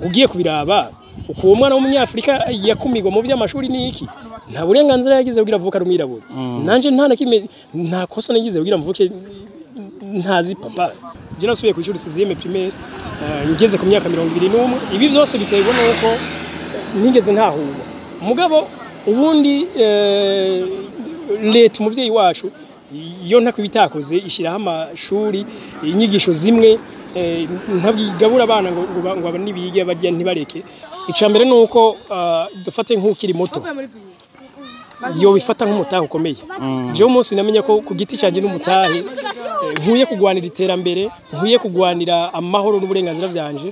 ugiye kubiraba uko uwo mwana w'umunyafrika yakumigwa mu by'amashuri niki nta burenganzira yagize kugira avuka rumwirabura nanje nta nakime nta kosa nagize kugira mvuke ntazi papa je nasubiye ku ishuri 6e primaire ngeze ku myaka 21 ibi byose biterwa nuko nigeze ntahura mugabo ubundi leta umuvyeyi wacu iyo ntakubitakoze ishiraho amashuri inyigisho zimwe ntabwigabura abana ngo abani bige barya ntibareke icambere nuko dufate nk'ukiri muto yo bifata nk'umutahe ukomeye jewe umunsi namenye ko ku giti cyanjye n'umutahe nkuye kugwanira iterambere nkuye kugwanira amahoro n'uburenganzira byanje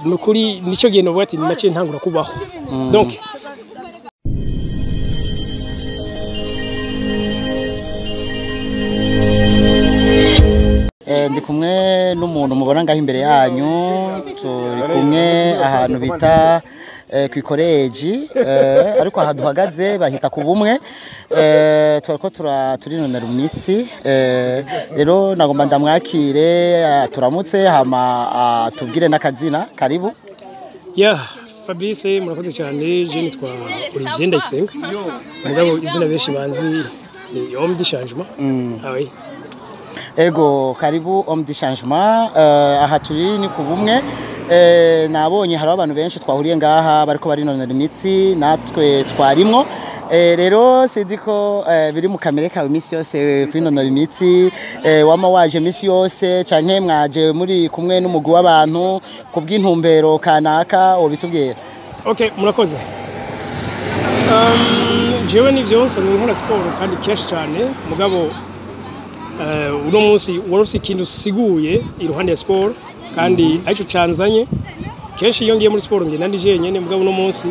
nukuri nico gihe novuga ati naciye ntangura kubaho donc ndi kumwe n'umuntu mubona ngaho imbere yanyu turi kumwe ahantu bita ku ikoreji ariko aha duhagaze bahita ku bumwe twariko turinonera imitsi rero nagomba ndamwakire turamutse hama tubwire n'akazina karibu Fabrice murakoze cyane je nitwa Olivier Ndayisenga mugabo izina benshi banzi Homme du Changement oui ego karibu Homme du Changement aha turi ni ku bumwe nabonye hari abantu benshi twahuriye ngaha bariko barinonera imitsi natwe twarimwo rero sinzi ko biri mu kamere kawe imisi yose kwinonora imitsi wama waje imisi yose canke mwaje muri kumwe n'umugwi w'abantu kubw'intumbero kanaka obitubwira okay murakoze jewe nivyo nsanzwe nkora sport kandi kenshi cyane mugabo uno munsi warose ikintu siguye iruhande ya sport kandi aico canzanye kenshi iyo ngiye muri sport ngenda ndi jenyene mugabo uno munsi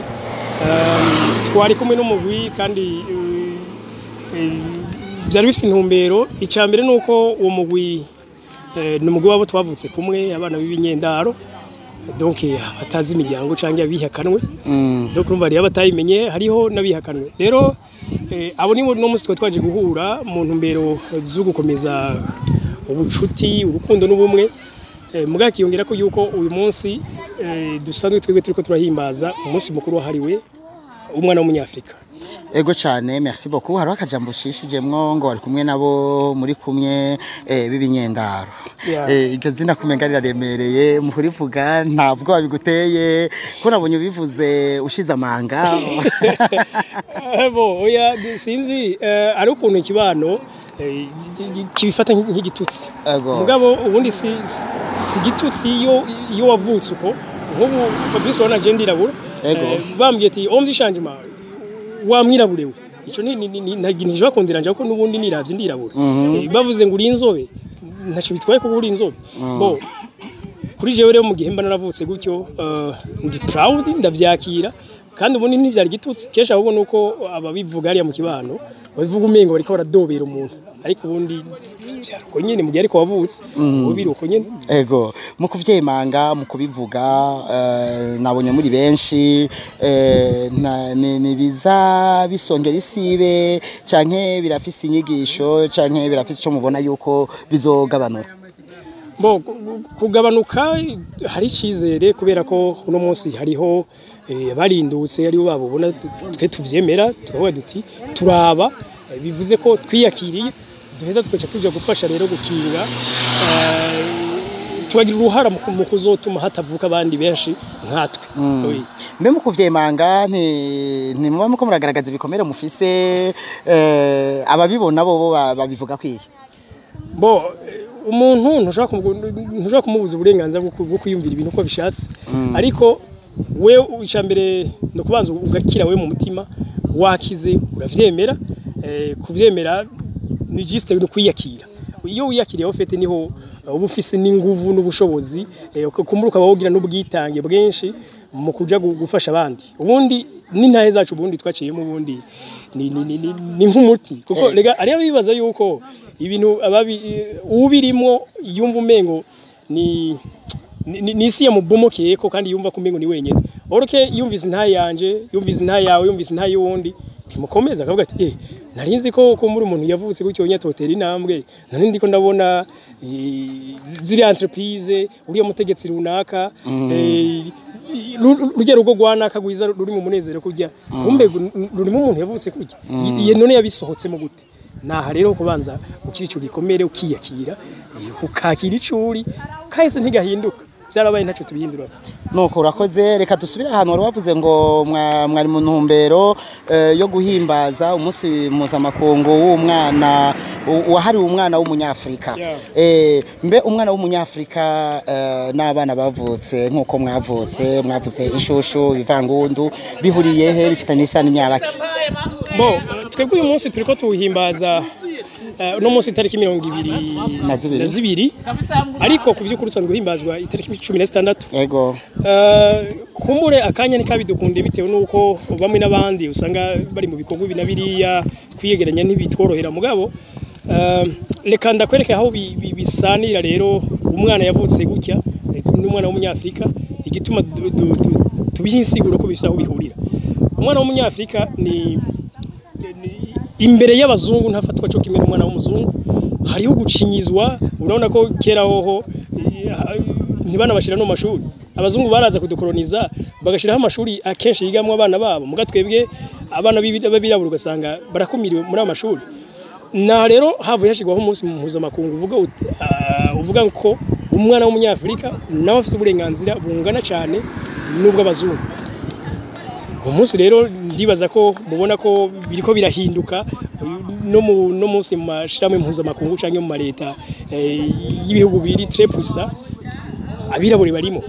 twari kumwe n'umugwi kandi byari bifite intumbero icambere nuko uwo mugwi n'umugwi wabo twavutse kumwe abana b'ibinyendaro donc batazi imiryango canke abihakanwe donc urumva ari abatayimenye hariho nabihakanwe rero abo ni no munsi twaje guhura mu ntumbero zo gukomeza ubucuti urukundo n'ubumwe mugakiyongera ko yuko uyu munsi dusanzwe twebwe turiko turahimbaza umunsi mukuru wahariwe umwana w'umunyafrika ego cyane merci beaucoup haro akajambo ucishijemwo ngo bari kumwe nabo muri kumwe bibinyendaro iryo zina kumenga riraremereye muhurivuga ntabwo babiguteye ko nabonye bivuze ushize amanga bo oya sinzi ari ukuntu ikibano kibifata nk'igitutsi mugabo ubundi si gitutsi iyo wavutse uko nk'ubu Fabrice wana je ndirabura bambwiye ati Homme du Changement wamwiraburewe ico ntaginije bakondiranje ko nubundi niravye ndirabura bavuze ngo uri inzobe ntaco bitwaye ko uri inzobe bo kuri jewe rero mu gihe mba naravutse gutyo ndi proud ndavyakira kandi ubundi ntivyari gitutsi kesha ahubwo nuko ababivuga ari mu kibano babivuga umengo bariko baradobera umuntu ariko ubundi byarko nyene mu gihe ariko wavutse ubiruko nyene ego mu kuvyemanga mu kubivuga nabonye muri benshi ni biza bisongera isibe canke birafise inyigisho canke birafise ico mubona yuko bizogabanura bo kugabanuka hari cizere kubera ko uno munsi hariho barindutse ari bo babona twe tuvyemera tubawe duti turaba bivuze ko twiyakiriye duheza tukaca tuja gufasha rero gukinga tubagira uruhara mu kuzotuma hatavuka abandi benshi nkatwe mbe mu kuvyemanga ntimuba muko muragaragaza ibikomere mufise ababibona bo babivuga kwiki bo umuntu ntushaka kumubuza uburenganzira bwo kwiyumvira ibintu uko bishatse ariko we icambere no kubanza ugakira we mu mutima wakize uravyemera kuvyemera ni juste no kwiyakira iyo wiyakiriye ofete niho ubufise n'inguvu n'ubushobozi kumuruka bawogira n'ubwitange bwenshi mu kuja gufasha abandi ubundi n'intahe zacu ubundi twaciyemo ubundi ni nk'umuti kuko rega ari bibaza yuko ibintu ubirimo yumva umengo ni isi yamubomokeye ko kandi yumva kumengo ni wenyene oroke yumvise ntaye yanje yumvise ntaye yawe yumvise ntaye wundi timukomeza akavuga ati narinzi ko muri umuntu yavutse gutyo nyatotera intambwe nari ndiko ndabona ziri entreprise uriya mutegetsi runaka rujya rugo rwana kagwiza ruri mu munezero kurya kumbe rurimo umuntu yavutse kurya iyo none yabisohotsemo gute naha rero kubanza ukiri ico gikomere ukiyakira ukakira icuri kahise ntigahinduka byarabaye ntaco tubihindura nuko urakoze reka dusubire ahantu wari wavuze ngo mwari mu ntumbero yo guhimbaza umunsi mpuzamakungu w'umwana wahariwe umwana w'umunyafrika mbe umwana w'umunyafrika n'abana bavutse nkuko mwavutse inshushu ivangundu bihuriye he bifitanye isano n'imyabaki twebwe uyu munsi turiko tuwuhimbaza no munsi itariki 22 ariko kuvyo kurusanzwe himbazwa itariki 16 yego kumure akanya nikabidukunde bitewe nuko bamwe n'abandi usanga bari mu bikorwa binabiriya kwiyegeranya ntibitworohera mugabo reka ndakwereke aho bisanira rero umwana yavutse gutya n'umwana w'umunyafrika igituma tubihinsiguro ko bisaho bihurira umwana w'umunyafrika ni imbere y'abazungu ntafatwa cyo kimera umwana w'umuzungu hariho gucinyizwa urabona ko kera hoho ntibana bashira no mashuri abazungu baraza kudukoloniza bagashiraho amashuri akenshi yigamwe abana babo muga twebwe abana babirabura ugasanga barakumiriwe muri amashuri na rero havuye hashigwaho umunsi mpuzamakungu uvuga ko umwana w'umunyafrika nawe afite uburenganzira bungana cyane nubwo abazungu umunsi rero ndibaza ko mubona ko biriko birahinduka no munsi mu mashirahamwe mpuzamakungu canke mu mareta y'ibihugu biri très puissant abirabure barimo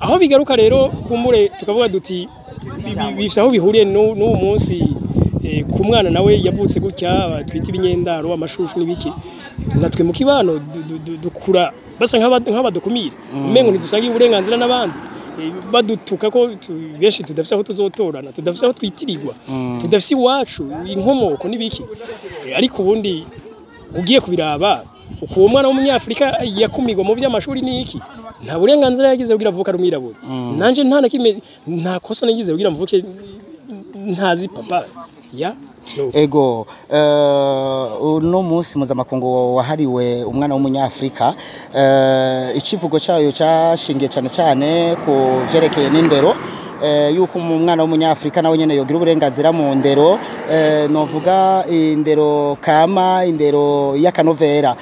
aho bigaruka rero kumure tukavuga duti bisaho bihuriye n'uwo munsi ku mwana nawe yavutse gutya twita ibinyendaro amashushu n'ibiki natwe mu kibano dukura basa nk'abadukumira umengo ntidusanga uburenganzira n'abandi badutuka ko benshi tudafise aho tuzotorana tudafise aho twitirirwa tudafise iwacu inkomoko n'ibiki ariko ubundi ugiye kubiraba uko umwana w'umunyafrika yakumirwa mu by'amashuri n'iki nta burenganzira yagize kugira avuka rumwirabura nanje nta nakime nta kosa nagize kugira mvuke ntazi papa ya ego uno munsi mpuzamakungu wahariwe umwana w'umunyafrika icivugo cyayo cyashingiye cyane cyane ku byerekeye n'indero yuko umwana w'umunyafrika nawe nyene yogira uburenganzira mu ndero novuga indero kama indero y'akanovera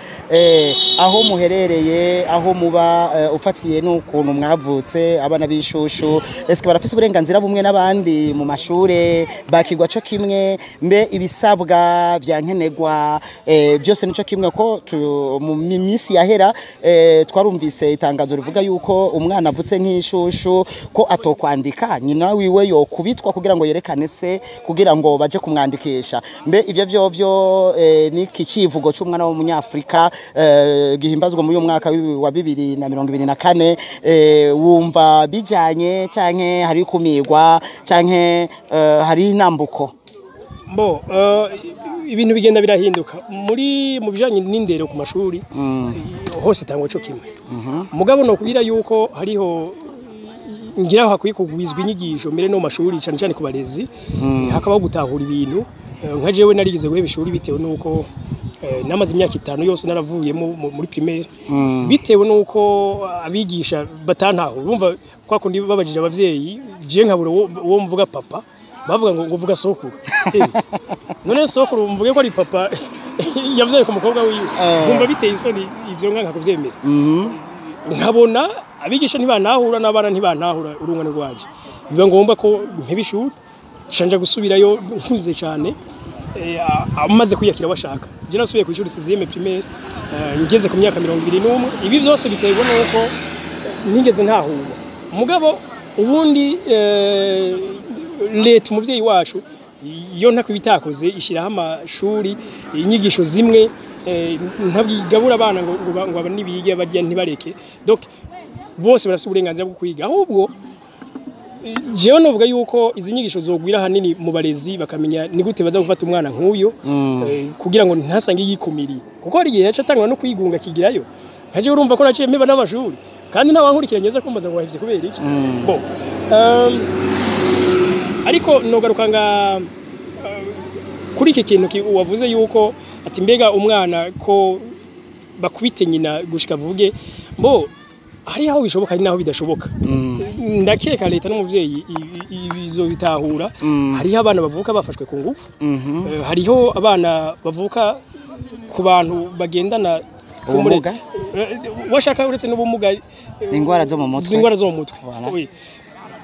aho muherereye aho muba ufatiye n'ukuntu mwavutse abana b'inshushu eske barafise uburenganzira bumwe n'abandi mu mashure bakigwa cyo kimwe mbe ibisabwa byankenegwa byose nico kimwe ko mu minsi yahera twarumvise itangazo rivuga yuko umwana avutse nk'inshushu ko atokwandika nyina wiwe yo kubitwa kugira ngo yerekane se kugira ngo baje kumwandikisha mbe ivyo ni kicivugo cy'umwana w'umunyafrika gihimbazwa muri uyu mwaka wa 2024 wumva bijanye canke hari kumirwa canke hari inambuko ibintu bigenda birahinduka mu bijanye n'indero ku mashuri hose tangwa cyo kimwe mugabo no kubira yuko hariho ngira hakwiye kugwizwa inyigisho mbere no mashuri cyane cyane ku barezi hakabaho gutahura ibintu nka jewe narigize guheba ishuri bitewe nuko namaze imyaka 5 yose naravuyemo muri primaire bitewe nuko abigisha batantahura urumva kwa kundi babajije abavyeyi je nkabura wo mvuga papa bavuga ngo vuga sokuru none sokuru mvuge ko ari papa yavyaye ku mukobwa wiwe kumva biteye isoni ivyo nkanka kuvyemera nkabona abigisha ntibanahura n'abana ntibanahura urungano rwaje biba ngombwa ko ntibishura canja gusubirayo nkuze cyane amaze kwiyakira bashaka je nasubiye ku ishuri 6e primaire ngeze ku myaka 21 ibi byose biterwa nuko nigeze ntahura mugabo ubundi leta umuvyeyi wacu iyo ntakubitakoze ishiraho amashuri inyigisho zimwe ntabwigabura abana ngo abana bige bajya ntibareke donc bose barafite uburenganzira bwo kwiga ahubwo jewe novuga yuko izi nyigisho zogwira hanini mu barezi bakamenya ni gute baza gufata umwana nk'uyo kugira ngo ntasange yikumiriye kuko hari igihe yacatangwa no kwigunga kigirayo nkaje urumva ko naciye mpeba n'amashuri kandi ntawankurikira neza kumbaza ngo wahivye kubera iki ariko nogarukanga kuri iki kintu wavuze yuko ati mbega umwana ko bakubite nyina gushika vuge hari aho bishoboka hari naho bidashoboka ndakeka leta n'umuvyeyi ibizo bitahura hariho abana bavuka bafashwe ku ngufu hariho abana bavuka ku bantu bagendana ubumuga washaka uretse n'ubumuga ingwara zo mu mutwe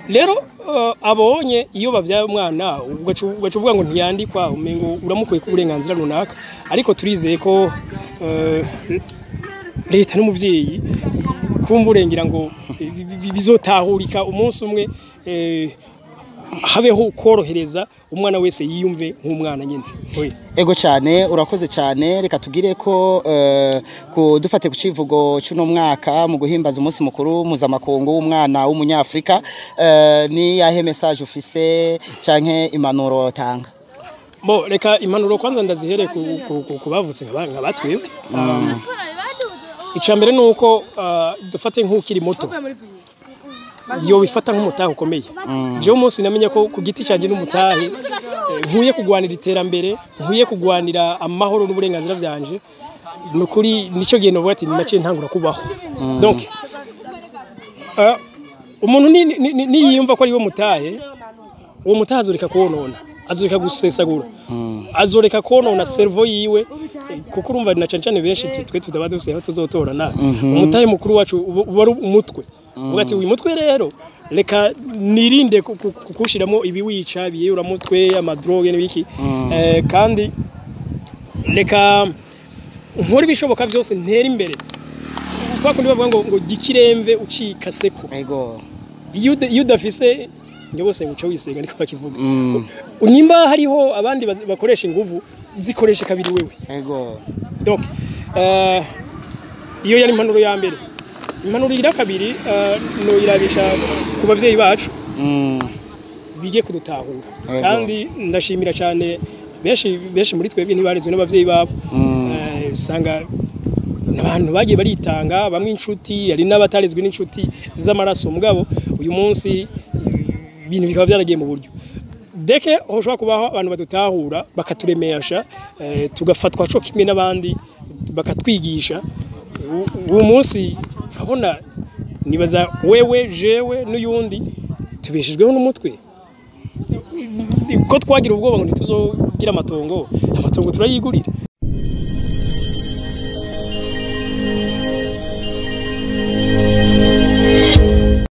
rero abonye iyo bavyaye umwana ugacuvuga ngo ntiyandikwa umengo uramukuye ku burenganzira runaka ariko turizeye ko leta n'umuvyeyi kumburengera ngo bizotahurika umunsi umwe habeho korohereza umwana wese yiyumve nk'umwana nyine ego cyane urakoze cyane reka tugire ko dufate ku civugo cy'uno mwaka mu guhimbaza umunsi mukuru mpuzamakungu w'umwana w'umunyafrika ni yahe message ufise canke impanuro tanga bo reka impanuro kwanza ndazihere ku bavutse nk'abatwewe icambere nuko dufate nk'ukiri muto yo bifata nk'umutahe ukomeye je umunsi namenye ko ku giti canje n'umutahe nkuye kugwanira iterambere nkuye kugwanira amahoro n'uburenganzira byanje nukuri nico gihe novuga ati naciye ntangura kubaho donc umuntu ni yiyumva ko ari wo mutahe uwo mutahe azoreka konona azoreka gusesagura azoreka konona cerveau yiwe kuko urumva na cancane benshi twe tutaba dufise aho tuzotorana umutahe mukuru wacu wari umutwe ugati uyu mutwe rero reka nirinde kukushiramo ibiwica biyura mutwe amadroge n'ibiki kandi reka nkora ibishoboka byose ntera imbere kwa kundi bavuga ngo gikiremve ucika seko ego iyo udafise nyobose nguca wisenga niko bakivuga unimba hariho abandi bakoresha inguvu zikoresha kabiri wewe ego donc iyo yari impanuro ya mbere impanuro ira kabiri no irabisha ku bavyeyi bacu bige kudutahura kandi ndashimira cyane benshi muri twebwe ntibarizwe n'abavyeyi babo sanga n'abantu bagiye baritanga bamwe inshuti ari n'abatarizwe n'inshuti z'amaraso mugabo uyu munsi ibintu bikaba byaragiye mu buryo deke hoshobora kubaho abantu badutahura bakaturemesha tugafatwa cyo kimwe n'abandi bakatwigisha uwo munsi urabona nibaza wewe jewe n'uyundi tubeshejweho n'umutwe ko twagira ubwoba ngo ntituzogira amatongo turayigurira